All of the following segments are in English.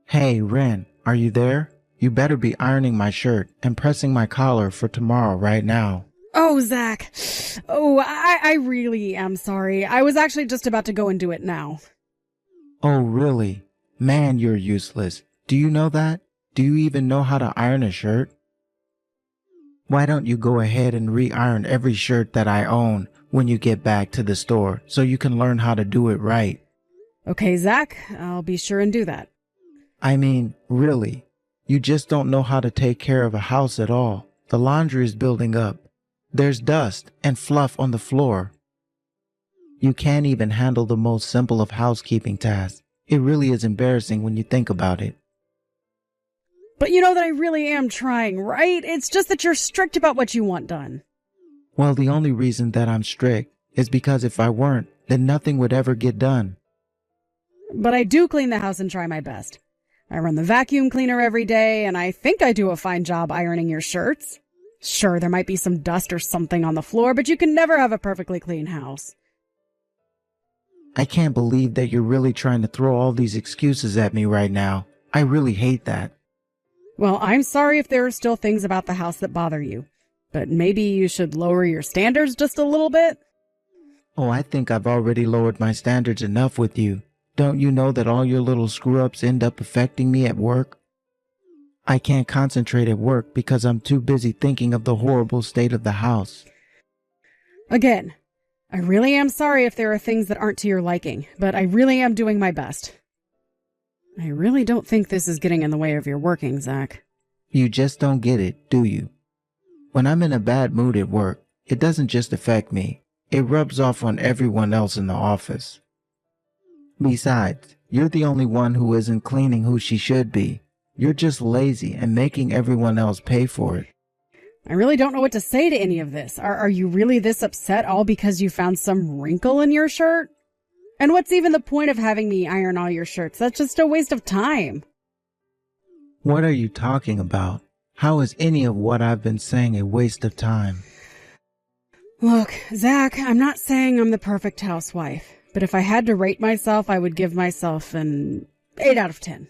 Hey, Ren, are you there? You better be ironing my shirt and pressing my collar for tomorrow right now. Oh, Zach. Oh, I really am sorry. I was actually just about to go and do it now. Oh, really? Man, you're useless. Do you know that? Do you even know how to iron a shirt? Why don't you go ahead and re-iron every shirt that I own when you get back to the store so you can learn how to do it right? Okay, Zach, I'll be sure and do that. I mean, really, you just don't know how to take care of a house at all. The laundry is building up. There's dust and fluff on the floor. You can't even handle the most simple of housekeeping tasks. It really is embarrassing when you think about it. But you know that I really am trying, right? It's just that you're strict about what you want done. Well, the only reason that I'm strict is because if I weren't, then nothing would ever get done. But I do clean the house and try my best. I run the vacuum cleaner every day, and I think I do a fine job ironing your shirts. Sure, there might be some dust or something on the floor, but you can never have a perfectly clean house. I can't believe that you're really trying to throw all these excuses at me right now. I really hate that. Well, I'm sorry if there are still things about the house that bother you, but maybe you should lower your standards just a little bit? Oh, I think I've already lowered my standards enough with you. Don't you know that all your little screw-ups end up affecting me at work? I can't concentrate at work because I'm too busy thinking of the horrible state of the house. Again, I really am sorry if there are things that aren't to your liking, but I really am doing my best. I really don't think this is getting in the way of your working, Zach. You just don't get it, do you? When I'm in a bad mood at work, it doesn't just affect me. It rubs off on everyone else in the office. Besides, you're the only one who isn't cleaning who she should be. You're just lazy and making everyone else pay for it. I really don't know what to say to any of this. Are you really this upset all because you found some wrinkle in your shirt? And what's even the point of having me iron all your shirts? That's just a waste of time. What are you talking about? How is any of what I've been saying a waste of time? Look, Zach, I'm not saying I'm the perfect housewife, but if I had to rate myself, I would give myself an 8 out of 10.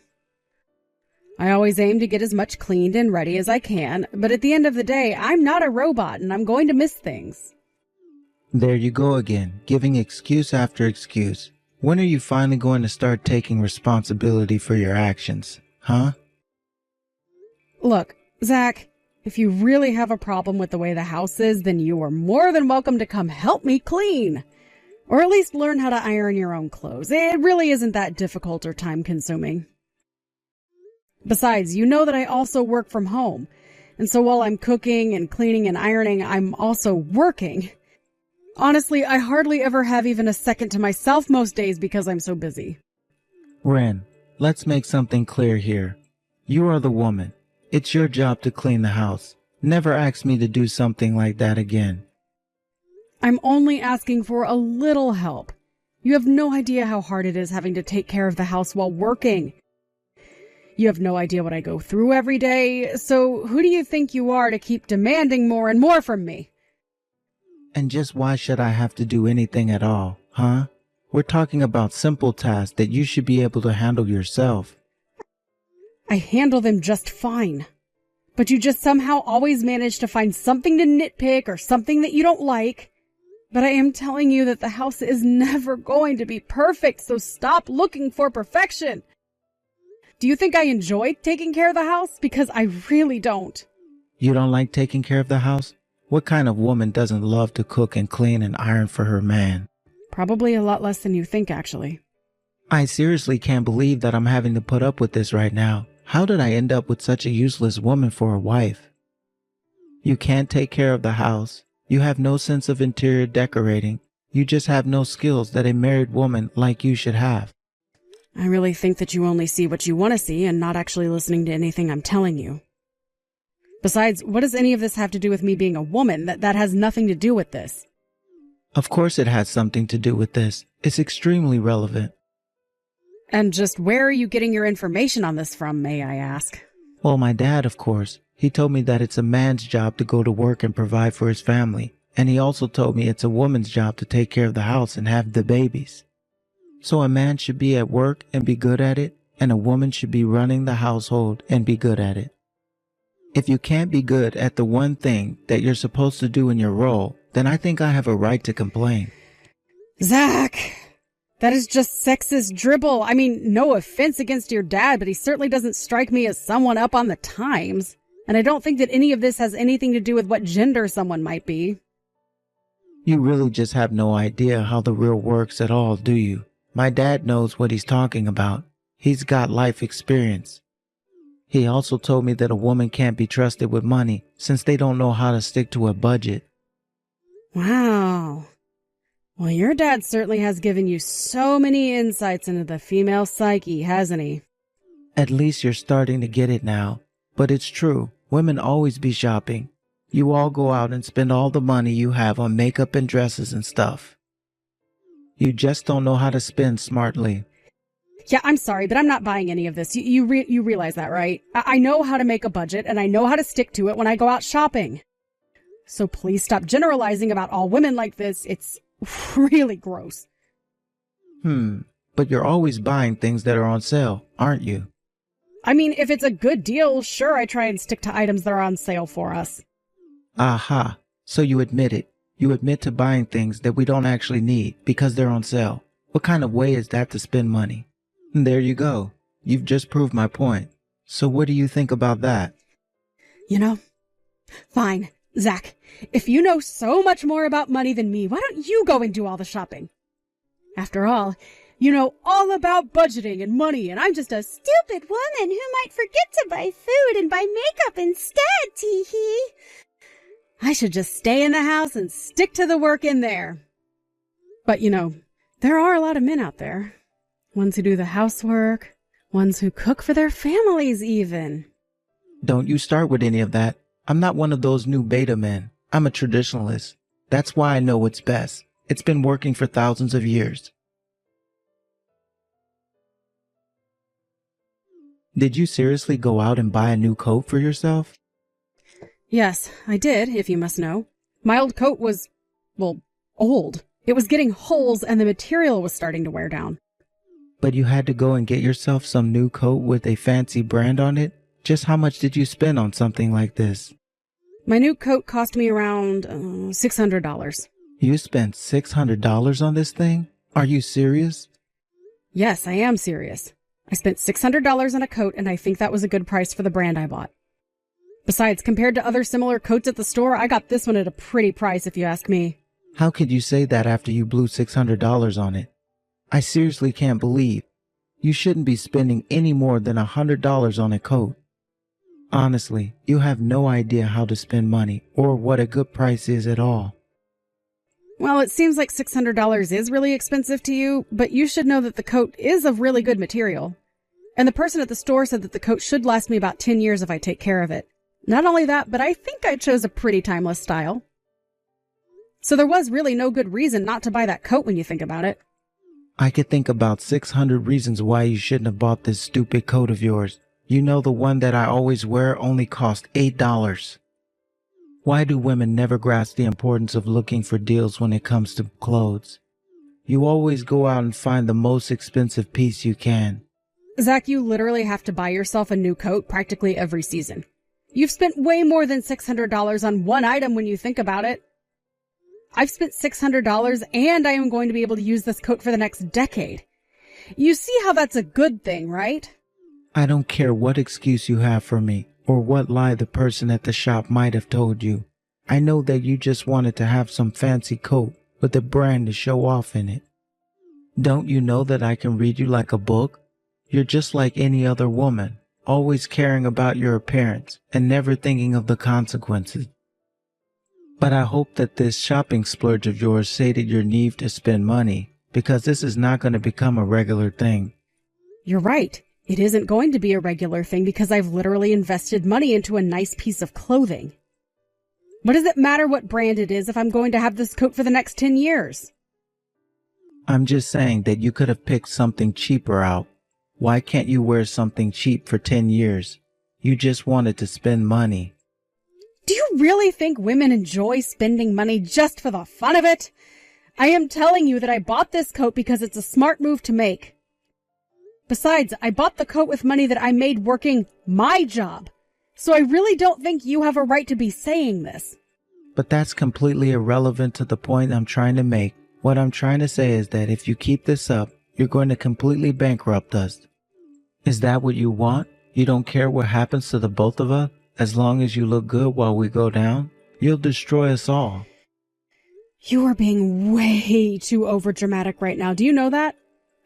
I always aim to get as much cleaned and ready as I can, but at the end of the day, I'm not a robot and I'm going to miss things. There you go again, giving excuse after excuse. When are you finally going to start taking responsibility for your actions, huh? Look, Zach, if you really have a problem with the way the house is, then you are more than welcome to come help me clean. Or at least learn how to iron your own clothes. It really isn't that difficult or time-consuming. Besides, you know that I also work from home. And so while I'm cooking and cleaning and ironing, I'm also working. Honestly, I hardly ever have even a second to myself most days because I'm so busy. Ren, let's make something clear here. You are the woman. It's your job to clean the house. Never ask me to do something like that again. I'm only asking for a little help. You have no idea how hard it is having to take care of the house while working. You have no idea what I go through every day, so who do you think you are to keep demanding more and more from me? And just why should I have to do anything at all, huh? We're talking about simple tasks that you should be able to handle yourself. I handle them just fine. But you just somehow always manage to find something to nitpick or something that you don't like. But I am telling you that the house is never going to be perfect, so stop looking for perfection. Do you think I enjoy taking care of the house? Because I really don't. You don't like taking care of the house? What kind of woman doesn't love to cook and clean and iron for her man? Probably a lot less than you think, actually. I seriously can't believe that I'm having to put up with this right now. How did I end up with such a useless woman for a wife? You can't take care of the house. You have no sense of interior decorating. You just have no skills that a married woman like you should have. I really think that you only see what you want to see and not actually listening to anything I'm telling you. Besides, what does any of this have to do with me being a woman? That has nothing to do with this. Of course it has something to do with this. It's extremely relevant. And just where are you getting your information on this from, may I ask? Well, my dad, of course. He told me that it's a man's job to go to work and provide for his family. And he also told me it's a woman's job to take care of the house and have the babies. So a man should be at work and be good at it, and a woman should be running the household and be good at it. If you can't be good at the one thing that you're supposed to do in your role, then I think I have a right to complain. Zach, that is just sexist dribble. I mean, no offense against your dad, but he certainly doesn't strike me as someone up on the times. And I don't think that any of this has anything to do with what gender someone might be. You really just have no idea how the real works at all, do you? My dad knows what he's talking about. He's got life experience. He also told me that a woman can't be trusted with money since they don't know how to stick to a budget. Wow. Well, your dad certainly has given you so many insights into the female psyche, hasn't he? At least you're starting to get it now. But it's true. Women always be shopping. You all go out and spend all the money you have on makeup and dresses and stuff. You just don't know how to spend smartly. Yeah, I'm sorry, but I'm not buying any of this. You realize that, right? I know how to make a budget, and I know how to stick to it when I go out shopping. So please stop generalizing about all women like this. It's really gross. But you're always buying things that are on sale, aren't you? I mean, if it's a good deal, sure, I try and stick to items that are on sale for us. Aha, so you admit it. You admit to buying things that we don't actually need because they're on sale. What kind of way is that to spend money? There you go. You've just proved my point. So what do you think about that? You know, fine, Zach. If you know so much more about money than me, why don't you go and do all the shopping? After all, you know all about budgeting and money, and I'm just a stupid woman who might forget to buy food and buy makeup instead, tee-hee. I should just stay in the house and stick to the work in there. But you know, there are a lot of men out there. Ones who do the housework, ones who cook for their families even. Don't you start with any of that. I'm not one of those new beta men. I'm a traditionalist. That's why I know what's best. It's been working for thousands of years. Did you seriously go out and buy a new coat for yourself? Yes, I did, if you must know. My old coat was, well, old. It was getting holes and the material was starting to wear down. But you had to go and get yourself some new coat with a fancy brand on it? Just how much did you spend on something like this? My new coat cost me around $600. You spent $600 on this thing? Are you serious? Yes, I am serious. I spent $600 on a coat, and I think that was a good price for the brand I bought. Besides, compared to other similar coats at the store, I got this one at a pretty price, if you ask me. How could you say that after you blew $600 on it? I seriously can't believe. You shouldn't be spending any more than $100 on a coat. Honestly, you have no idea how to spend money or what a good price is at all. Well, it seems like $600 is really expensive to you, but you should know that the coat is of really good material. And the person at the store said that the coat should last me about 10 years if I take care of it. Not only that, but I think I chose a pretty timeless style. So there was really no good reason not to buy that coat when you think about it. I could think about 600 reasons why you shouldn't have bought this stupid coat of yours. You know the one that I always wear only cost $8. Why do women never grasp the importance of looking for deals when it comes to clothes? You always go out and find the most expensive piece you can. Zach, you literally have to buy yourself a new coat practically every season. You've spent way more than $600 on one item when you think about it. I've spent $600 and I am going to be able to use this coat for the next decade. You see how that's a good thing, right? I don't care what excuse you have for me or what lie the person at the shop might have told you. I know that you just wanted to have some fancy coat with a brand to show off in it. Don't you know that I can read you like a book? You're just like any other woman, always caring about your appearance and never thinking of the consequences. But I hope that this shopping splurge of yours sated your need to spend money, because this is not going to become a regular thing. You're right. It isn't going to be a regular thing because I've literally invested money into a nice piece of clothing. What does it matter what brand it is if I'm going to have this coat for the next 10 years? I'm just saying that you could have picked something cheaper out. Why can't you wear something cheap for 10 years? You just wanted to spend money. Do you really think women enjoy spending money just for the fun of it? I am telling you that I bought this coat because it's a smart move to make. Besides, I bought the coat with money that I made working my job. So I really don't think you have a right to be saying this. But that's completely irrelevant to the point I'm trying to make. What I'm trying to say is that if you keep this up, you're going to completely bankrupt us. Is that what you want? You don't care what happens to the both of us? As long as you look good while we go down? You'll destroy us all. You are being way too overdramatic right now. Do you know that?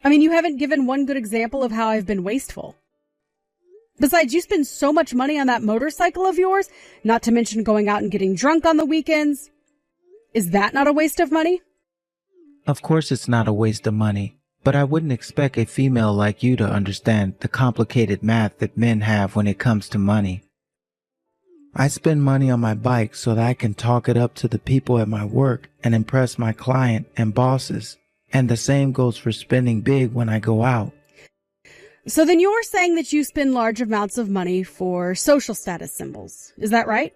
I mean, you haven't given one good example of how I've been wasteful. Besides, you spend so much money on that motorcycle of yours, not to mention going out and getting drunk on the weekends. Is that not a waste of money? Of course it's not a waste of money, but I wouldn't expect a female like you to understand the complicated math that men have when it comes to money. I spend money on my bike so that I can talk it up to the people at my work and impress my client and bosses. And the same goes for spending big when I go out. So then you're saying that you spend large amounts of money for social status symbols. Is that right?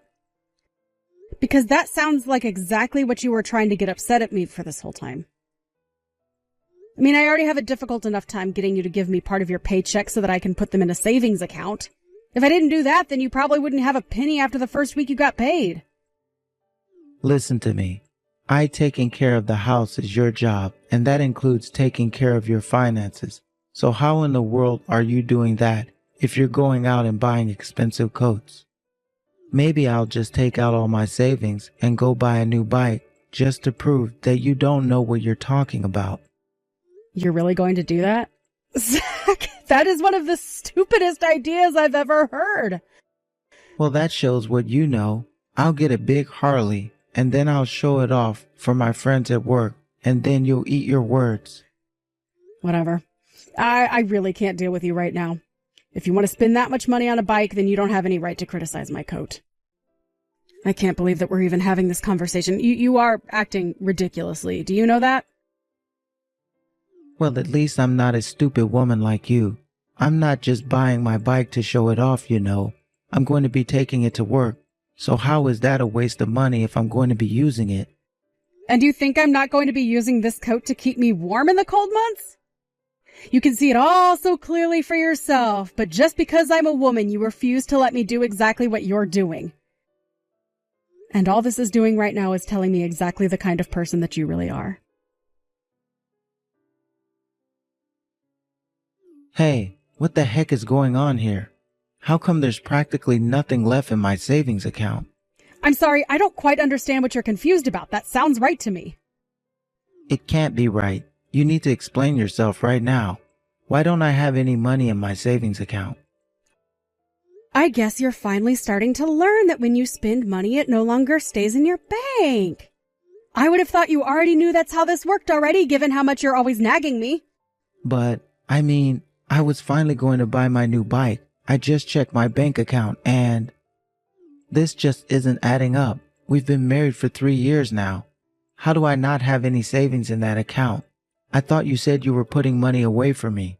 Because that sounds like exactly what you were trying to get upset at me for this whole time. I mean, I already have a difficult enough time getting you to give me part of your paycheck so that I can put them in a savings account. If I didn't do that, then you probably wouldn't have a penny after the first week you got paid. Listen to me. Taking care of the house is your job, and that includes taking care of your finances. So how in the world are you doing that if you're going out and buying expensive coats? Maybe I'll just take out all my savings and go buy a new bike just to prove that you don't know what you're talking about. You're really going to do that? Zach, that is one of the stupidest ideas I've ever heard. Well, that shows what you know. I'll get a big Harley, and then I'll show it off for my friends at work, and then you'll eat your words. Whatever. I really can't deal with you right now. If you want to spend that much money on a bike, then you don't have any right to criticize my coat. I can't believe that we're even having this conversation. You are acting ridiculously. Do you know that? Well, at least I'm not a stupid woman like you. I'm not just buying my bike to show it off, you know. I'm going to be taking it to work. So how is that a waste of money if I'm going to be using it? And you think I'm not going to be using this coat to keep me warm in the cold months? You can see it all so clearly for yourself, but just because I'm a woman, you refuse to let me do exactly what you're doing. And all this is doing right now is telling me exactly the kind of person that you really are. Hey, what the heck is going on here? How come there's practically nothing left in my savings account? I'm sorry, I don't quite understand what you're confused about. That sounds right to me. It can't be right. You need to explain yourself right now. Why don't I have any money in my savings account? I guess you're finally starting to learn that when you spend money, it no longer stays in your bank. I would have thought you already knew that's how this worked already, given how much you're always nagging me. But, I was finally going to buy my new bike. I just checked my bank account and this just isn't adding up. We've been married for 3 years now. How do I not have any savings in that account? I thought you said you were putting money away for me.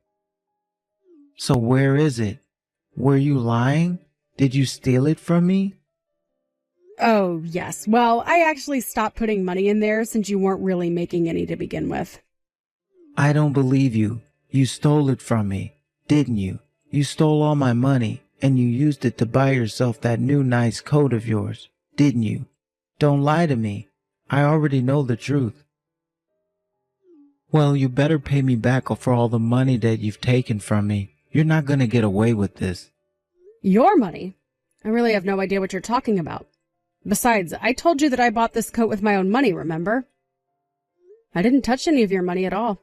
So where is it? Were you lying? Did you steal it from me? Oh, yes. Well, I actually stopped putting money in there since you weren't really making any to begin with. I don't believe you. You stole it from me, didn't you? You stole all my money and you used it to buy yourself that new nice coat of yours, didn't you? Don't lie to me. I already know the truth. Well, you better pay me back for all the money that you've taken from me. You're not going to get away with this. Your money? I really have no idea what you're talking about. Besides, I told you that I bought this coat with my own money, remember? I didn't touch any of your money at all.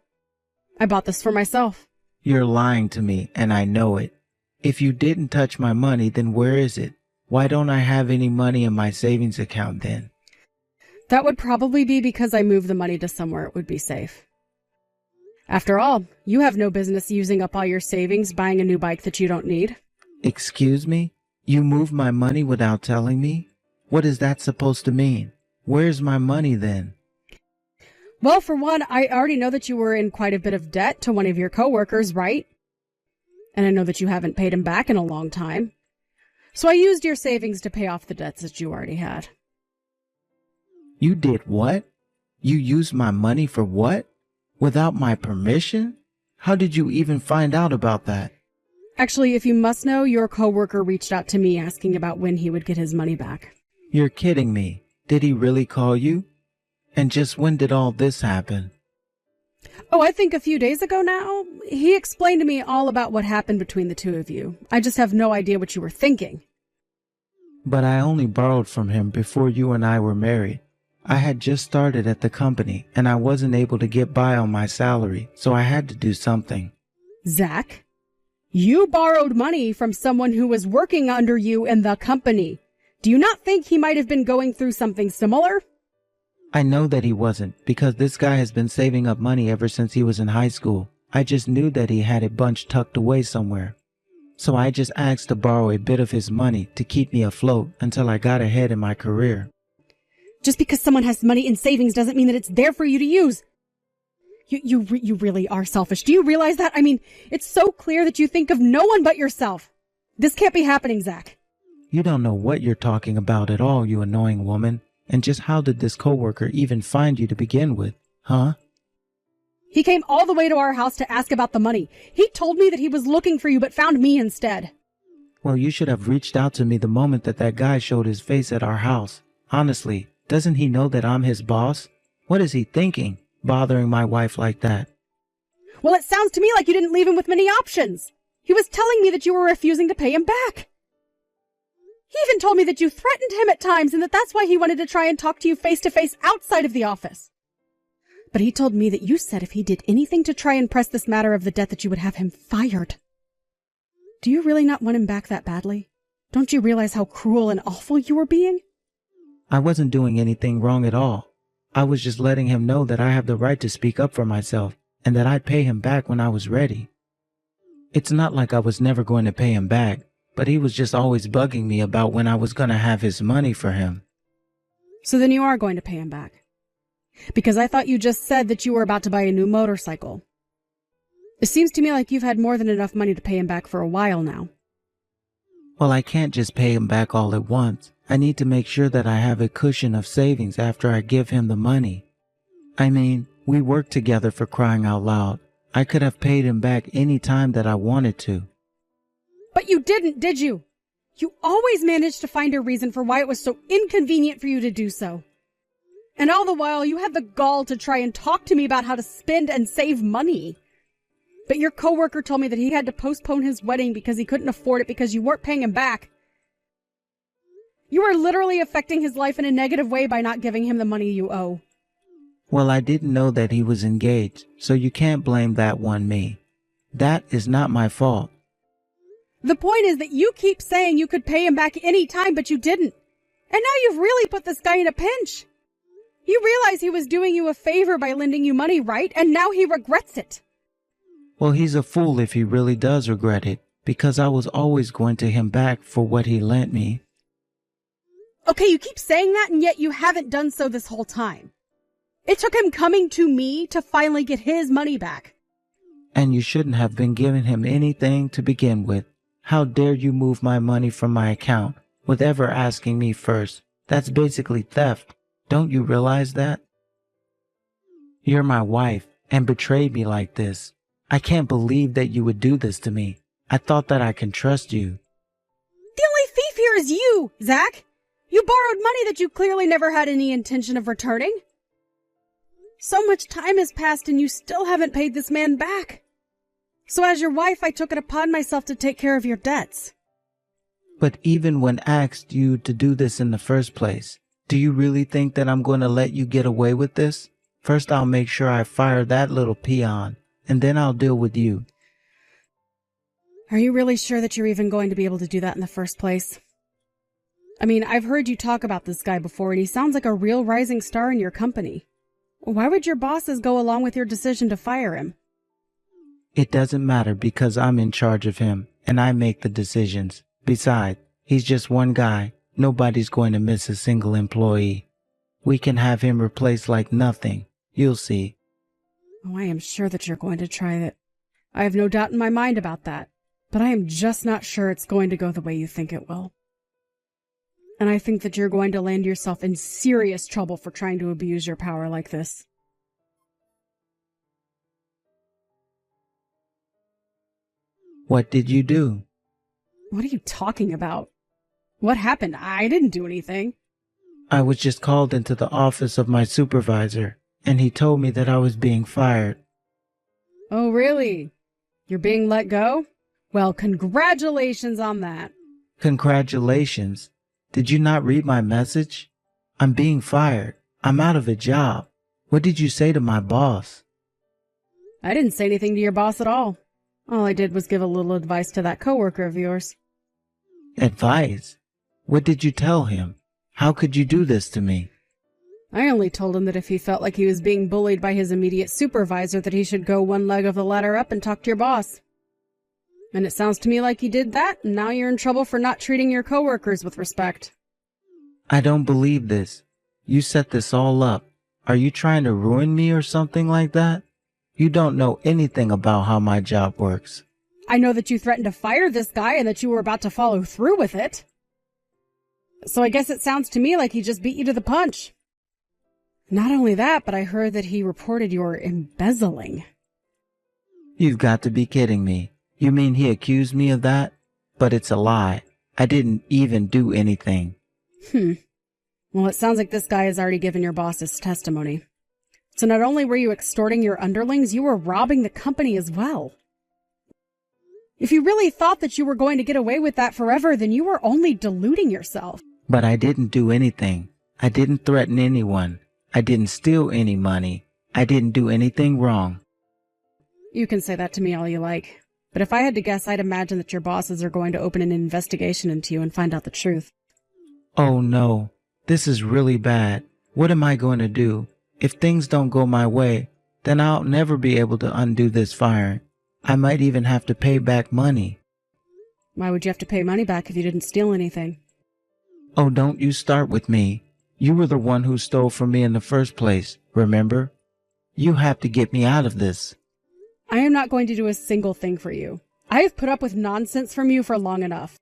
I bought this for myself. You're lying to me, and I know it. If you didn't touch my money, then where is it? Why don't I have any money in my savings account then? That would probably be because I moved the money to somewhere it would be safe. After all, you have no business using up all your savings buying a new bike that you don't need. Excuse me? You moved my money without telling me? What is that supposed to mean? Where's my money then? Well, for one, I already know that you were in quite a bit of debt to one of your coworkers, right? And I know that you haven't paid him back in a long time. So I used your savings to pay off the debts that you already had. You did what? You used my money for what? Without my permission? How did you even find out about that? Actually, if you must know, your coworker reached out to me asking about when he would get his money back. You're kidding me. Did he really call you? And just when did all this happen? Oh, I think a few days ago now. He explained to me all about what happened between the two of you. I just have no idea what you were thinking. But I only borrowed from him before you and I were married. I had just started at the company and I wasn't able to get by on my salary, so I had to do something. Zach, you borrowed money from someone who was working under you in the company. Do you not think he might have been going through something similar? I know that he wasn't, because this guy has been saving up money ever since he was in high school. I just knew that he had a bunch tucked away somewhere. So I just asked to borrow a bit of his money to keep me afloat until I got ahead in my career. Just because someone has money in savings doesn't mean that it's there for you to use. You really are selfish. Do you realize that? I mean, it's so clear that you think of no one but yourself. This can't be happening, Zach. You don't know what you're talking about at all, you annoying woman. And just how did this coworker even find you to begin with, huh? He came all the way to our house to ask about the money. He told me that he was looking for you but found me instead. Well, you should have reached out to me the moment that guy showed his face at our house. Honestly, doesn't he know that I'm his boss? What is he thinking, bothering my wife like that? Well, it sounds to me like you didn't leave him with many options. He was telling me that you were refusing to pay him back. He even told me that you threatened him at times and that that's why he wanted to try and talk to you face to face outside of the office. But he told me that you said if he did anything to try and press this matter of the debt that you would have him fired. Do you really not want him back that badly? Don't you realize how cruel and awful you were being? I wasn't doing anything wrong at all. I was just letting him know that I have the right to speak up for myself and that I'd pay him back when I was ready. It's not like I was never going to pay him back. But he was just always bugging me about when I was going to have his money for him. So then you are going to pay him back. Because I thought you just said that you were about to buy a new motorcycle. It seems to me like you've had more than enough money to pay him back for a while now. Well, I can't just pay him back all at once. I need to make sure that I have a cushion of savings after I give him the money. I mean, we worked together, for crying out loud. I could have paid him back any time that I wanted to. But you didn't, did you? You always managed to find a reason for why it was so inconvenient for you to do so. And all the while, you had the gall to try and talk to me about how to spend and save money. But your coworker told me that he had to postpone his wedding because he couldn't afford it because you weren't paying him back. You were literally affecting his life in a negative way by not giving him the money you owe. Well, I didn't know that he was engaged, so you can't blame that on me. That is not my fault. The point is that you keep saying you could pay him back any time, but you didn't. And now you've really put this guy in a pinch. You realize he was doing you a favor by lending you money, right? And now he regrets it. Well, he's a fool if he really does regret it, because I was always going to him back for what he lent me. Okay, you keep saying that, and yet you haven't done so this whole time. It took him coming to me to finally get his money back. And you shouldn't have been giving him anything to begin with. How dare you move my money from my account with ever asking me first? That's basically theft. Don't you realize that? You're my wife and betrayed me like this. I can't believe that you would do this to me. I thought that I can trust you. The only thief here is you, Zach. You borrowed money that you clearly never had any intention of returning. So much time has passed and you still haven't paid this man back. So as your wife, I took it upon myself to take care of your debts. But even when asked you to do this in the first place, do you really think that I'm going to let you get away with this? First, I'll make sure I fire that little peon, and then I'll deal with you. Are you really sure that you're even going to be able to do that in the first place? I mean, I've heard you talk about this guy before, and he sounds like a real rising star in your company. Why would your bosses go along with your decision to fire him? It doesn't matter because I'm in charge of him, and I make the decisions. Besides, he's just one guy. Nobody's going to miss a single employee. We can have him replaced like nothing. You'll see. Oh, I am sure that you're going to try it. I have no doubt in my mind about that. But I am just not sure it's going to go the way you think it will. And I think that you're going to land yourself in serious trouble for trying to abuse your power like this. What did you do? What are you talking about? What happened? I didn't do anything. I was just called into the office of my supervisor, and he told me that I was being fired. Oh, really? You're being let go? Well, congratulations on that. Congratulations. Did you not read my message? I'm being fired. I'm out of a job. What did you say to my boss? I didn't say anything to your boss at all. All I did was give a little advice to that coworker of yours. Advice? What did you tell him? How could you do this to me? I only told him that if he felt like he was being bullied by his immediate supervisor, that he should go one leg of the ladder up and talk to your boss. And it sounds to me like he did that, and now you're in trouble for not treating your coworkers with respect. I don't believe this. You set this all up. Are you trying to ruin me or something like that? You don't know anything about how my job works. I know that you threatened to fire this guy and that you were about to follow through with it. So I guess it sounds to me like he just beat you to the punch. Not only that, but I heard that he reported your embezzling. You've got to be kidding me. You mean he accused me of that? But it's a lie. I didn't even do anything. Well, it sounds like this guy has already given your boss his testimony. So not only were you extorting your underlings, you were robbing the company as well. If you really thought that you were going to get away with that forever, then you were only deluding yourself. But I didn't do anything. I didn't threaten anyone. I didn't steal any money. I didn't do anything wrong. You can say that to me all you like. But if I had to guess, I'd imagine that your bosses are going to open an investigation into you and find out the truth. Oh no, this is really bad. What am I going to do? If things don't go my way, then I'll never be able to undo this firing. I might even have to pay back money. Why would you have to pay money back if you didn't steal anything? Oh, don't you start with me. You were the one who stole from me in the first place, remember? You have to get me out of this. I am not going to do a single thing for you. I have put up with nonsense from you for long enough.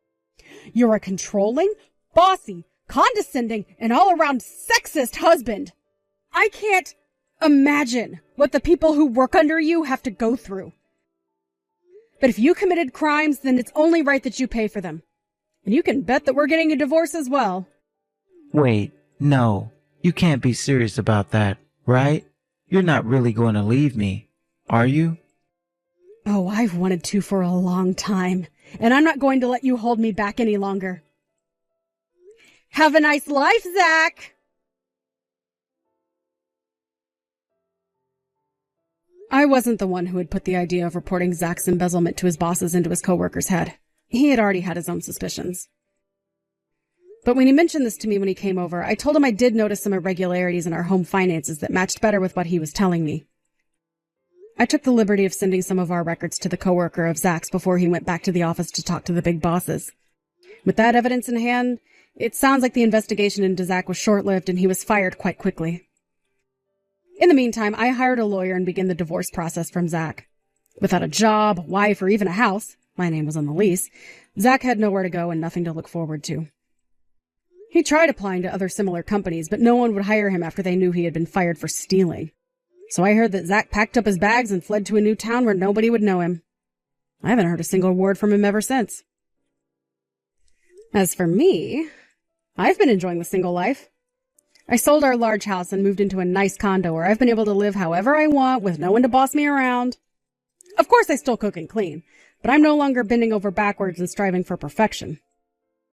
You're a controlling, bossy, condescending, and all-around sexist husband. I can't imagine what the people who work under you have to go through. But if you committed crimes, then it's only right that you pay for them. And you can bet that we're getting a divorce as well. Wait, no. You can't be serious about that, right? You're not really going to leave me, are you? Oh, I've wanted to for a long time, and I'm not going to let you hold me back any longer. Have a nice life, Zach! I wasn't the one who had put the idea of reporting Zach's embezzlement to his bosses into his coworker's head. He had already had his own suspicions. But when he mentioned this to me when he came over, I told him I did notice some irregularities in our home finances that matched better with what he was telling me. I took the liberty of sending some of our records to the coworker of Zach's before he went back to the office to talk to the big bosses. With that evidence in hand, it sounds like the investigation into Zach was short-lived and he was fired quite quickly. In the meantime, I hired a lawyer and began the divorce process from Zach. Without a job, wife, or even a house, my name was on the lease, Zach had nowhere to go and nothing to look forward to. He tried applying to other similar companies, but no one would hire him after they knew he had been fired for stealing. So I heard that Zach packed up his bags and fled to a new town where nobody would know him. I haven't heard a single word from him ever since. As for me, I've been enjoying the single life. I sold our large house and moved into a nice condo where I've been able to live however I want with no one to boss me around. Of course, I still cook and clean, but I'm no longer bending over backwards and striving for perfection.